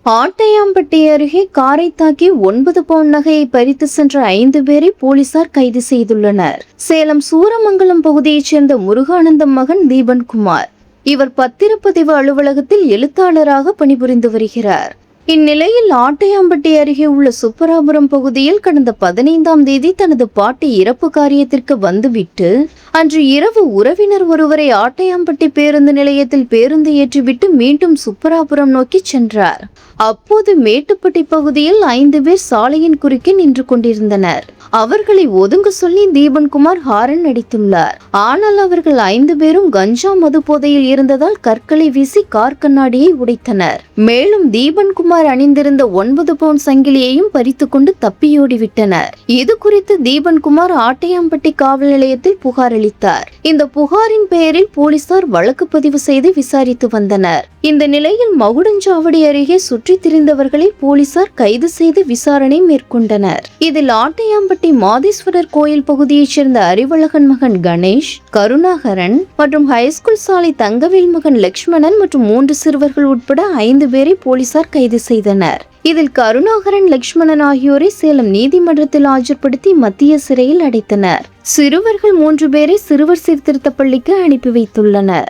ஆட்டையாம்பட்டி அருகே காரை தாக்கி 9 பவுன் நகையை பறித்து சென்ற 5 பேரை போலீசார் கைது செய்துள்ளனர். சேலம் சூரமங்கலம் பகுதியைச் சேர்ந்த முருகானந்தம் மகன் தீபன்குமார். இவர் பத்திரப்பதிவு அலுவலகத்தில் எழுத்தாளராக பணிபுரிந்து வருகிறார். இந்நிலையில் ஆட்டையாம்பட்டி அருகே உள்ள சுப்பராபுரம் பகுதியில் கடந்த 15ஆம் தேதி தனது பாட்டி இறப்பு காரியத்திற்கு வந்துவிட்டு அன்று இரவு உறவினர் ஒருவரை ஆட்டையாம்பட்டி பேருந்து நிலையத்தில் பேருந்து ஏற்றிவிட்டு மீண்டும் சுப்பராபுரம் நோக்கி சென்றார். அப்போது மேட்டுப்பட்டி பகுதியில் 5 பேர் சாலையின் குறுக்கே நின்று கொண்டிருந்தனர். அவர்களை ஒதுங்க சொல்லி தீபன்குமார் ஹாரன் அடித்துள்ளார். ஆனால் அவர்கள் 5 பேரும் கஞ்சா மது போதையில் இருந்ததால் கற்களை வீசி கார் கண்ணாடியை உடைத்தனர். மேலும் தீபன்குமார் அணிந்திருந்த 9 பவுன் சங்கிலியையும் பறித்து கொண்டு தப்பியோடிவிட்டனர். இது குறித்து தீபன்குமார் ஆட்டையாம்பட்டி காவல் நிலையத்தில் புகார் அளித்தார். இந்த புகாரின் பெயரில் போலீசார் வழக்கு பதிவு செய்து விசாரித்து வந்தனர். இந்த நிலையில் மகுடஞ்சாவடி அருகே சுற்றித் திரிந்தவர்களை போலீசார் கைது செய்து விசாரணை மேற்கொண்டனர். இதில் ஆட்டையாம்பட்டி மாதேஸ்வரர் கோயில் பகுதியைச் சேர்ந்த அறிவழகன் மகன் கணேஷ், கருணாகரன் மற்றும் ஹைஸ்கூல் சாலை தங்கவேல் மகன் லட்சுமணன் மற்றும் 3 சிறுவர்கள் உட்பட 5 பேரை போலீசார் கைது செய்தனர். இதில் கருணாகரன், லட்சுமணன் ஆகியோரை சேலம் நீதிமன்றத்தில் ஆஜர்படுத்தி மத்திய சிறையில் அடைத்தனர். சிறுவர்கள் 3 பேரை சிறுவர் சீர்திருத்த பள்ளிக்கு அனுப்பி வைத்துள்ளனர்.